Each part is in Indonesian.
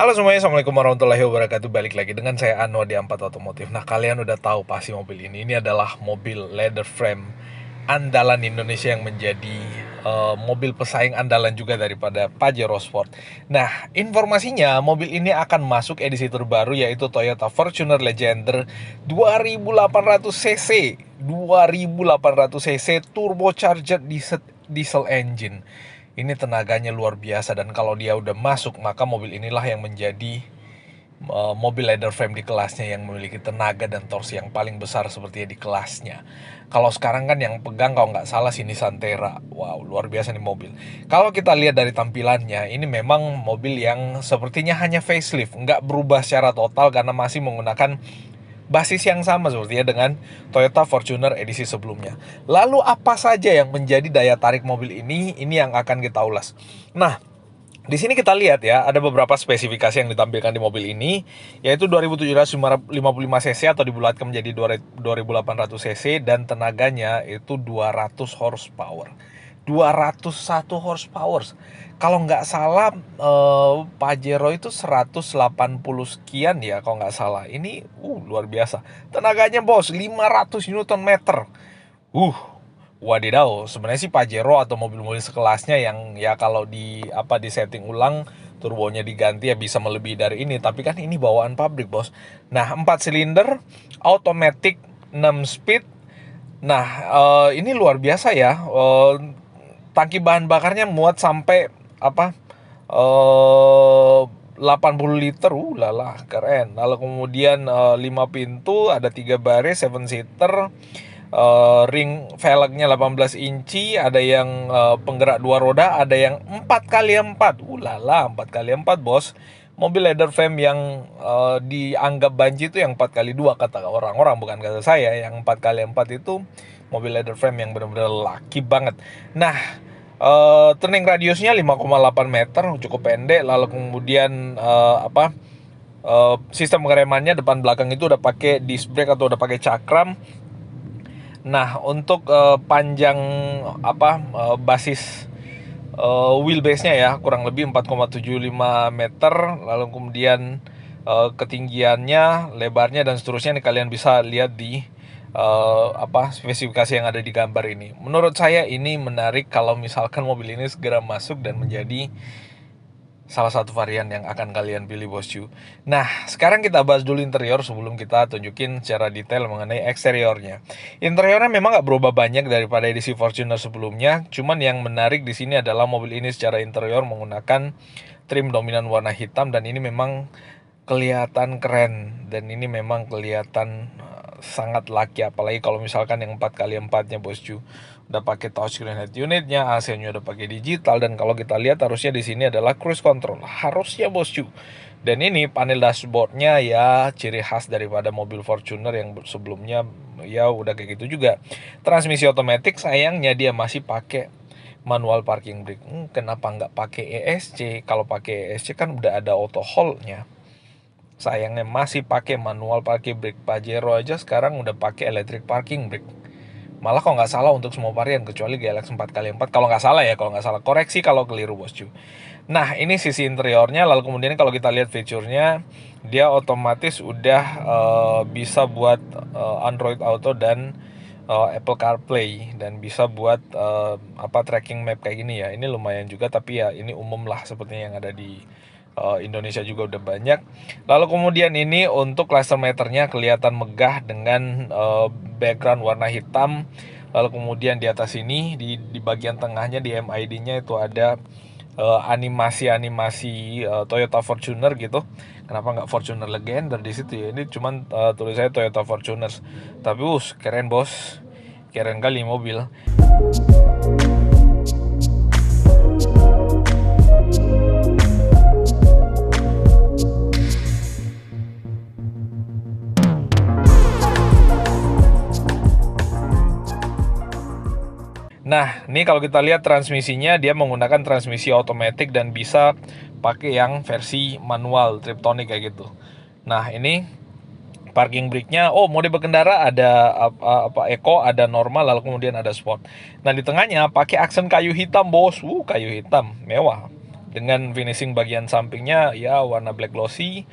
Halo semuanya, Assalamualaikum warahmatullahi wabarakatuh. Balik lagi dengan saya Anwar di Ampat Otomotif. Nah, kalian udah tahu pasti mobil ini adalah mobil leather frame andalan Indonesia yang menjadi mobil pesaing andalan juga daripada Pajero Sport. Nah, informasinya mobil ini akan masuk edisi terbaru yaitu Toyota Fortuner Legender 2800 cc 2800 cc turbocharged diesel engine. Ini tenaganya luar biasa, dan kalau dia udah masuk maka mobil inilah yang menjadi mobil leather frame di kelasnya yang memiliki tenaga dan torsi yang paling besar sepertinya di kelasnya. Kalau sekarang kan yang pegang kalau nggak salah sini Santera. Wow, luar biasa nih mobil. Kalau kita lihat dari tampilannya, ini memang mobil yang sepertinya hanya facelift, nggak berubah secara total karena masih menggunakan basis yang sama sepertinya dengan Toyota Fortuner edisi sebelumnya. Lalu apa saja yang menjadi daya tarik mobil ini? Ini yang akan kita ulas. Nah, di sini kita lihat ya, ada beberapa spesifikasi yang ditampilkan di mobil ini, yaitu 2755 cc atau dibulatkan menjadi 2800 cc, dan tenaganya itu 200 horsepower. 201 horsepower. Kalau nggak salah Pajero itu 180 sekian ya kalau nggak salah. Ini luar biasa. Tenaganya bos, 500 Newton meter. Wadidaw, sebenarnya sih Pajero atau mobil-mobil sekelasnya yang ya kalau di setting ulang, turbonya diganti ya bisa melebihi dari ini, tapi kan ini bawaan pabrik, bos. Nah, 4 silinder, automatic 6 speed. Nah, ini luar biasa ya. Tangki bahan bakarnya muat sampai 80 liter, lala keren. Lalu kemudian 5 pintu, ada 3 baris, 7 seater. Ring velgnya 18 inci, ada yang penggerak 2 roda, ada yang 4x4. Lala, 4x4 bos. Mobil leather frame yang dianggap banci itu yang 4x2 kata orang-orang, bukan kata saya. Yang 4x4 itu mobil leather frame yang benar-benar laki banget. Nah, turning radiusnya 5,8 meter, cukup pendek. Lalu kemudian sistem pengeremannya depan belakang itu udah pakai disc brake atau udah pakai cakram. Nah, untuk panjang basis wheelbase-nya ya kurang lebih 4,75 meter. Lalu kemudian ketinggiannya, lebarnya dan seterusnya ini kalian bisa lihat di spesifikasi yang ada di gambar ini. Menurut saya ini menarik kalau misalkan mobil ini segera masuk dan menjadi salah satu varian yang akan kalian pilih, bosku. Nah, sekarang kita bahas dulu interior sebelum kita tunjukin secara detail mengenai eksteriornya. Interiornya memang nggak berubah banyak daripada edisi Fortuner sebelumnya. Cuman yang menarik di sini adalah mobil ini secara interior menggunakan trim dominan warna hitam, dan ini memang kelihatan keren, dan ini memang kelihatan sangat laki, apalagi kalau misalkan yang 4x4-nya, bosku. Udah pakai touchscreen head unitnya, AC-nya udah pakai digital, dan kalau kita lihat harusnya di sini adalah cruise control, harusnya, bosku. Dan ini panel dashboardnya ya ciri khas daripada mobil Fortuner yang sebelumnya ya udah kayak gitu juga. Transmisi otomatis, sayangnya dia masih pakai manual parking brake. Kenapa nggak pakai ESC? Kalau pakai ESC kan udah ada auto hold-nya. Sayangnya masih pakai manual parking brake. Pajero aja sekarang udah pakai electric parking brake. Malah kalau nggak salah untuk semua varian kecuali GLX 4x4, kalau nggak salah ya, kalau nggak salah, koreksi kalau keliru, bosku. Nah, ini sisi interiornya. Lalu kemudian kalau kita lihat fiturnya, dia otomatis udah bisa buat Android Auto dan Apple CarPlay, dan bisa buat tracking map kayak gini ya. Ini lumayan juga, tapi ya ini umum lah sepertinya yang ada di Indonesia juga udah banyak. Lalu kemudian ini untuk cluster meternya kelihatan megah dengan background warna hitam. Lalu kemudian di atas ini di bagian tengahnya di MID-nya itu ada animasi Toyota Fortuner gitu. Kenapa nggak Fortuner Legender di situ ya? Ini cuman tulisannya Toyota Fortuner. Tapi keren, bos. Keren kali mobil. Nah, ini kalau kita lihat transmisinya, dia menggunakan transmisi otomatis dan bisa pakai yang versi manual Triptonic kayak gitu. Nah, ini parking brake-nya, mode berkendara ada eco, ada normal, lalu kemudian ada sport. Nah, di tengahnya pakai aksen kayu hitam, bos. Kayu hitam, mewah. dengan finishing bagian sampingnya ya warna black glossy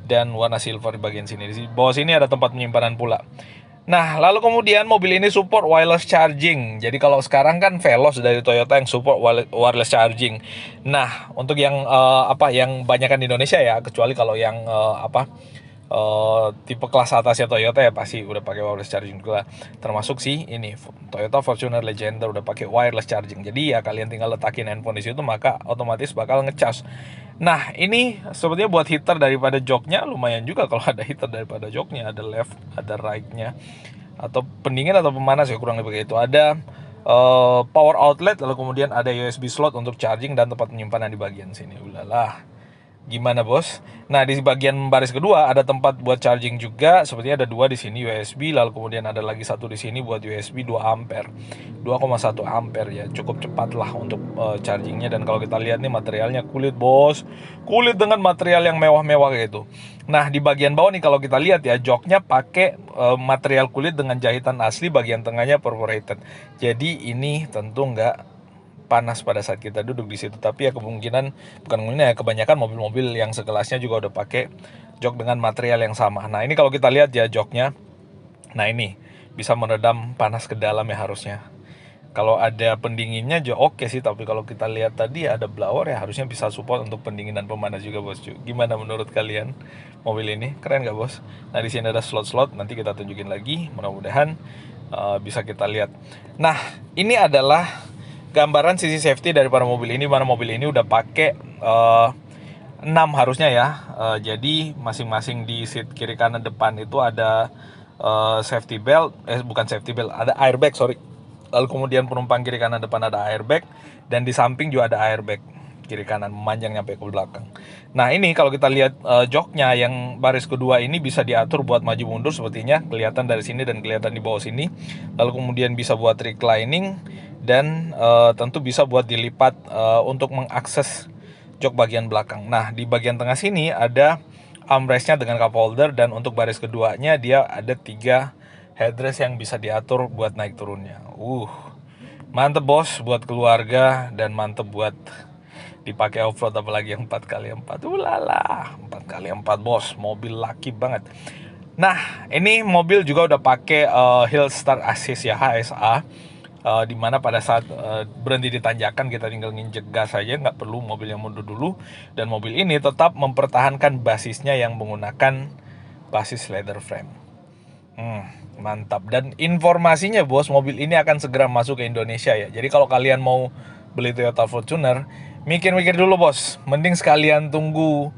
dan warna silver di bagian sini. Di bawah sini ada tempat penyimpanan pula. Nah, lalu kemudian mobil ini support wireless charging. Jadi kalau sekarang kan Veloz dari Toyota yang support wireless charging. Nah, untuk yang yang banyakan di Indonesia ya, kecuali kalau yang tipe kelas atasnya Toyota ya pasti udah pakai wireless charging juga. Termasuk sih ini Toyota Fortuner Legender udah pakai wireless charging. Jadi ya kalian tinggal letakin handphone di situ maka otomatis bakal ngecas. Nah, ini sebetulnya buat heater daripada joknya lumayan juga kalau ada heater daripada joknya, ada left, ada right-nya. Atau pendingin atau pemanas ya kurang lebih itu. Ada power outlet, lalu kemudian ada USB slot untuk charging dan tempat penyimpanan di bagian sini. Ulalah. Gimana bos? Nah di bagian baris kedua ada tempat buat charging juga. Sepertinya ada 2 di sini USB, lalu kemudian ada lagi 1 di sini buat USB 2 ampere, 2,1 ampere ya. Cukup cepat lah untuk chargingnya. Dan kalau kita lihat nih materialnya kulit bos, kulit dengan material yang mewah-mewah kayak gitu. Nah di bagian bawah nih kalau kita lihat ya joknya pakai material kulit dengan jahitan asli, bagian tengahnya perforated. Jadi ini tentu nggak panas pada saat kita duduk di situ. Tapi ya kebanyakan mobil-mobil yang sekelasnya juga udah pakai jok dengan material yang sama. Nah ini kalau kita lihat ya joknya, nah ini bisa meredam panas ke dalam ya harusnya. Kalau ada pendinginnya juga oke sih, tapi kalau kita lihat tadi ada blower ya harusnya bisa support untuk pendingin dan pemanas juga bos. Gimana menurut kalian mobil ini? Keren nggak bos? Nah di sini ada slot-slot, nanti kita tunjukin lagi. Mudah-mudahan bisa kita lihat. Nah ini adalah gambaran sisi safety daripada mobil ini, mana mobil ini udah pakai 6 harusnya ya. Jadi masing-masing di seat kiri kanan depan itu ada safety belt, bukan safety belt, ada airbag sorry. Lalu kemudian penumpang kiri kanan depan ada airbag, dan di samping juga ada airbag kiri kanan memanjang nyampe ke belakang. Nah ini kalau kita lihat joknya yang baris kedua ini bisa diatur buat maju mundur sepertinya, kelihatan dari sini dan kelihatan di bawah sini. Lalu kemudian bisa buat reclining dan tentu bisa buat dilipat untuk mengakses jok bagian belakang. Nah di bagian tengah sini ada armrestnya dengan cup holder, dan untuk baris keduanya dia ada 3 headrest yang bisa diatur buat naik turunnya. Mantep bos buat keluarga, dan mantep buat dipakai off-road apalagi yang 4x4. Ulala, 4x4 bos, mobil laki banget. Nah ini mobil juga udah pakai Hill Start Assist ya, HSA. Dimana pada saat berhenti di tanjakan kita tinggal nginjek gas saja, nggak perlu mobil yang mundur dulu. Dan mobil ini tetap mempertahankan basisnya yang menggunakan basis leather frame. Mantap. Dan informasinya bos, mobil ini akan segera masuk ke Indonesia ya. Jadi kalau kalian mau beli Toyota Fortuner, mikir-mikir dulu bos. Mending sekalian tunggu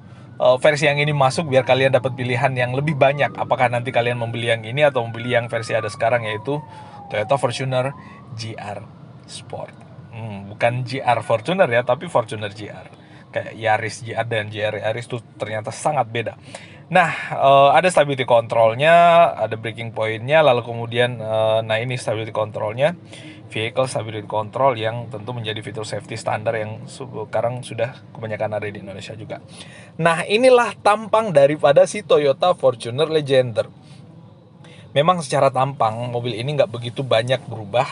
versi yang ini masuk biar kalian dapat pilihan yang lebih banyak. Apakah nanti kalian membeli yang ini atau membeli yang versi ada sekarang, yaitu Toyota Fortuner GR Sport. Bukan GR Fortuner ya, tapi Fortuner GR. Kayak Yaris GR dan GR Yaris itu ternyata sangat beda. Nah, ada stability controlnya, ada braking pointnya, lalu kemudian nah ini stability controlnya, vehicle stability control yang tentu menjadi fitur safety standar yang sekarang sudah kebanyakan ada di Indonesia juga. Nah, inilah tampang daripada si Toyota Fortuner Legender. Memang secara tampang mobil ini nggak begitu banyak berubah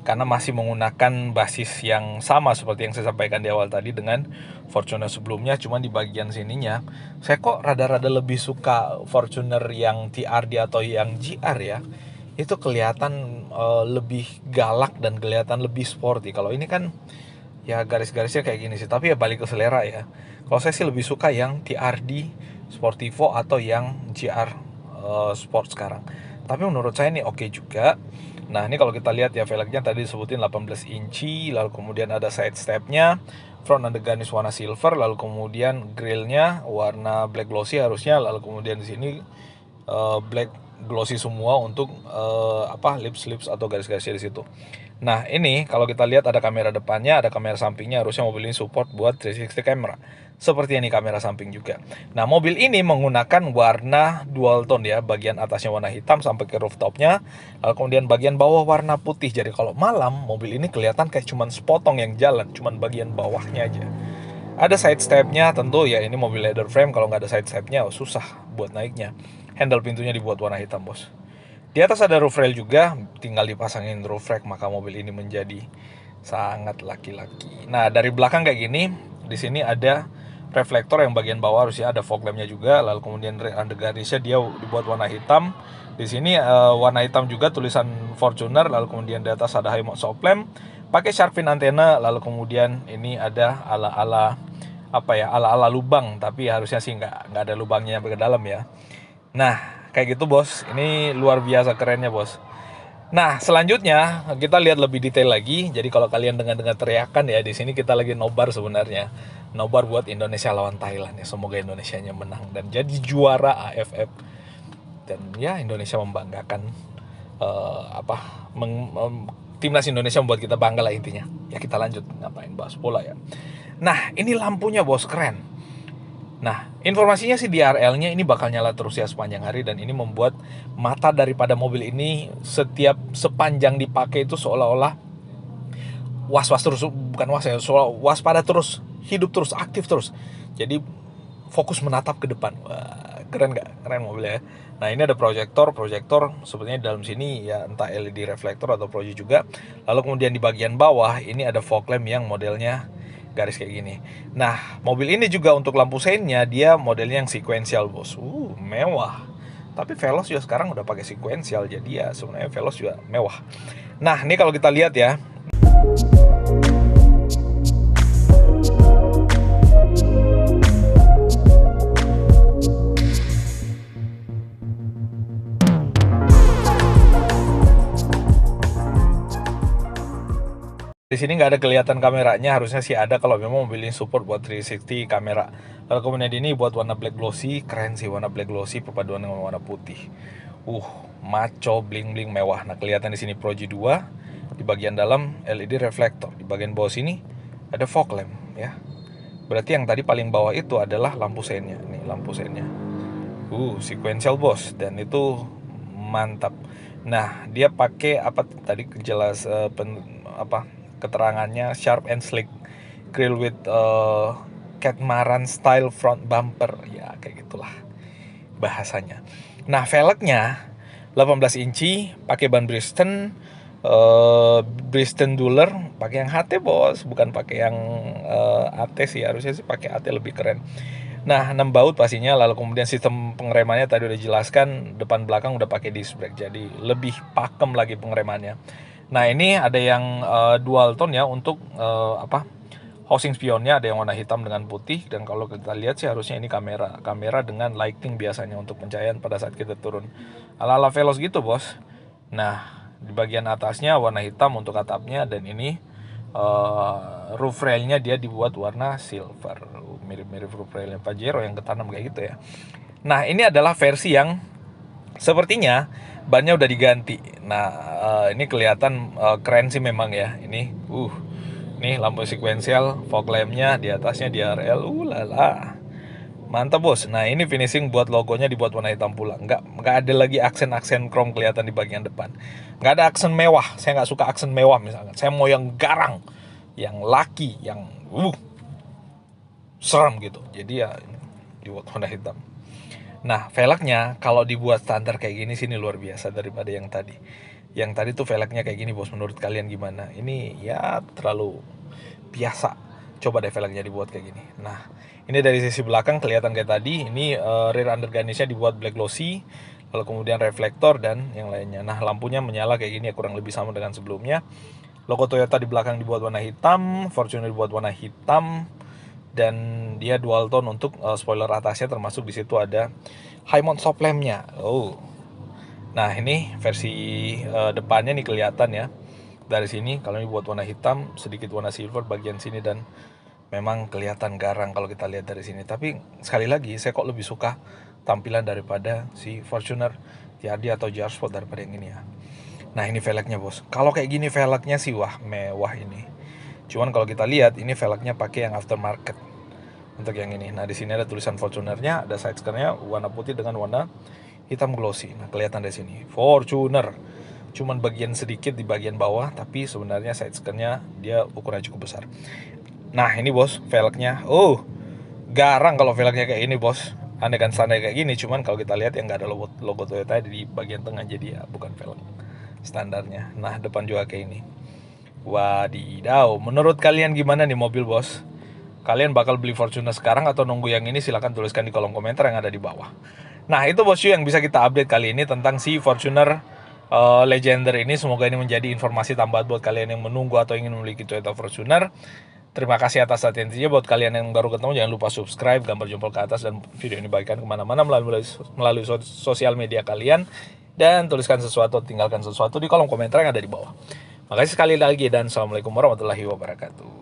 karena masih menggunakan basis yang sama seperti yang saya sampaikan di awal tadi dengan Fortuner sebelumnya. Cuman di bagian sininya saya kok rada-rada lebih suka Fortuner yang TRD atau yang GR ya. Itu kelihatan lebih galak dan kelihatan lebih sporty. Kalau ini kan ya garis-garisnya kayak gini sih, tapi ya balik ke selera ya. Kalau saya sih lebih suka yang TRD Sportivo atau yang GR Sport sekarang. Tapi menurut saya ini oke juga. Nah ini kalau kita lihat ya velgnya tadi disebutin 18 inci, lalu kemudian ada side stepnya, front ada garnish warna silver, lalu kemudian grillnya warna black glossy harusnya, lalu kemudian di sini black glossy semua untuk lips atau garis-garisnya di situ. Nah ini kalau kita lihat ada kamera depannya, ada kamera sampingnya, harusnya mobil ini support buat 360 camera. Seperti ini kamera samping juga. Nah mobil ini menggunakan warna dual tone ya, bagian atasnya warna hitam sampai ke rooftopnya, lalu kemudian bagian bawah warna putih. Jadi kalau malam mobil ini kelihatan kayak cuman sepotong yang jalan, cuman bagian bawahnya aja. Ada side stepnya, tentu ya ini mobil leather frame, kalau nggak ada side stepnya susah buat naiknya. Handle pintunya dibuat warna hitam bos. Di atas ada roof rail juga, tinggal dipasangin roof rack, maka mobil ini menjadi sangat laki-laki. Nah dari belakang kayak gini, di sini ada reflektor yang bagian bawah harusnya ada fog lampnya juga. Lalu kemudian rear undergarnish-nya dia dibuat warna hitam. Di sini warna hitam juga tulisan Fortuner. Lalu kemudian di atas ada high mount soft lamp, pakai shark fin antena. Lalu kemudian ini ada ala-ala ala-ala lubang, tapi harusnya sih nggak ada lubangnya sampai ke dalam ya. Nah, kayak gitu bos. Ini luar biasa kerennya bos. Nah, selanjutnya kita lihat lebih detail lagi. Jadi kalau kalian dengar-dengar teriakan ya, di sini kita lagi nobar sebenarnya. Nobar buat Indonesia lawan Thailand ya. Semoga Indonesianya menang dan jadi juara AFF. Dan ya Indonesia membanggakan timnas Indonesia membuat kita bangga lah intinya. Ya kita lanjut ngapain bahas bola ya. Nah, ini lampunya bos, keren. Nah, informasinya sih DRL-nya ini bakal nyala terus ya sepanjang hari, dan ini membuat mata daripada mobil ini sepanjang dipakai itu seolah-olah was-was terus, bukan was ya, waspada terus, hidup terus, aktif terus. Jadi fokus menatap ke depan. Wah, keren nggak? Keren mobilnya ya. Nah, ini ada proyektor sebenarnya dalam sini ya, entah LED reflektor atau proyek juga. Lalu kemudian di bagian bawah ini ada fog lamp yang modelnya garis kayak gini. Nah, mobil ini juga untuk lampu seinnya dia modelnya yang sequential bos. Mewah. Tapi Veloz juga sekarang udah pakai sequential, jadi ya sebenarnya Veloz juga mewah. Nah, ini kalau kita lihat ya. Di sini nggak ada kelihatan kameranya, harusnya sih ada kalau memang mobil ini support buat 360 kamera. Lalu kemudian ini buat warna black glossy, keren sih warna black glossy perpaduan dengan warna putih. Maco bling bling mewah. Nah, kelihatan di sini Pro G2, di bagian dalam LED reflektor, di bagian bawah sini ada fog lamp ya. Berarti yang tadi paling bawah itu adalah lampu seinnya. Nih lampu seinnya. Sequential bos, dan itu mantap. Nah, dia pakai apa tadi jelas keterangannya sharp and slick grill with catamaran style front bumper ya, kayak gitulah bahasanya. Nah, velgnya 18 inci pakai ban Bristol Dueler, pakai yang HT bos, bukan pakai yang AT sih, harusnya sih pakai AT lebih keren. Nah, 6 baut pastinya. Lalu kemudian sistem pengeremannya tadi udah jelaskan, depan belakang udah pakai disc brake, jadi lebih pakem lagi pengeremannya. Nah, ini ada yang dual tone ya untuk housing spionnya, ada yang warna hitam dengan putih. Dan kalau kita lihat sih harusnya ini kamera dengan lighting biasanya untuk pencahayaan pada saat kita turun, ala-ala Veloz gitu bos. Nah, di bagian atasnya warna hitam untuk atapnya, dan ini roof railnya dia dibuat warna silver, mirip-mirip roof railnya Pajero yang ketanam kayak gitu ya. Nah, ini adalah versi yang sepertinya bannya udah diganti. Nah, ini kelihatan keren sih memang ya. Ini lampu sequential, fog lampnya di atasnya DRL, lala, mantap bos. Nah, ini finishing buat logonya dibuat warna hitam pula. Nggak ada lagi aksen chrome kelihatan di bagian depan. Nggak ada aksen mewah. Saya nggak suka aksen mewah misalkan. Saya mau yang garang, yang laki, yang seram gitu. Jadi ya dibuat warna hitam. Nah, velgnya kalau dibuat standar kayak gini sini luar biasa daripada yang tadi. Yang tadi tuh velgnya kayak gini bos, menurut kalian gimana? Ini ya terlalu biasa. Coba deh velgnya dibuat kayak gini. Nah, ini dari sisi belakang kelihatan kayak tadi. Ini rear undergarnish-nya dibuat black glossy, lalu kemudian reflektor dan yang lainnya. Nah, lampunya menyala kayak gini ya, kurang lebih sama dengan sebelumnya. Logo Toyota di belakang dibuat warna hitam, Fortuner dibuat warna hitam, dan dia dual tone untuk spoiler atasnya, termasuk di situ ada high mount soft lamp-nya. Nah, ini versi depannya nih kelihatan ya. Dari sini kalau ini buat warna hitam, sedikit warna silver bagian sini, dan memang kelihatan garang kalau kita lihat dari sini. Tapi sekali lagi saya kok lebih suka tampilan daripada si Fortuner TRD atau GR Sport daripada yang ini ya. Nah, ini velgnya bos. Kalau kayak gini velgnya sih mewah ini. Cuman kalau kita lihat ini velgnya pakai yang aftermarket untuk yang ini. Nah, di sini ada tulisan Fortunernya, ada side skirtnya warna putih dengan warna hitam glossy. Nah, kelihatan dari sini Fortuner. Cuman bagian sedikit di bagian bawah, tapi sebenarnya side skirtnya dia ukurannya cukup besar. Nah, ini bos velgnya. Garang kalau velgnya kayak ini bos. Aneh kan standar kayak gini, cuman kalau kita lihat yang nggak ada logo Toyota di bagian tengah, jadi ya bukan velg standarnya. Nah, depan juga kayak ini. Wadidaw, menurut kalian gimana nih mobil bos? kalian bakal beli Fortuner sekarang atau nunggu yang ini? Silahkan tuliskan di kolom komentar yang ada di bawah. Nah, itu bosku yang bisa kita update kali ini tentang si Fortuner Legender ini. Semoga ini menjadi informasi tambahan buat kalian yang menunggu atau ingin memiliki Toyota Fortuner. Terima kasih atas atensinya. Buat kalian yang baru ketemu, jangan lupa subscribe, gambar jempol ke atas, dan video ini bagikan kemana-mana melalui sosial media kalian. Dan tuliskan sesuatu, tinggalkan sesuatu di kolom komentar yang ada di bawah. Makasih sekali lagi, dan Assalamualaikum warahmatullahi wabarakatuh.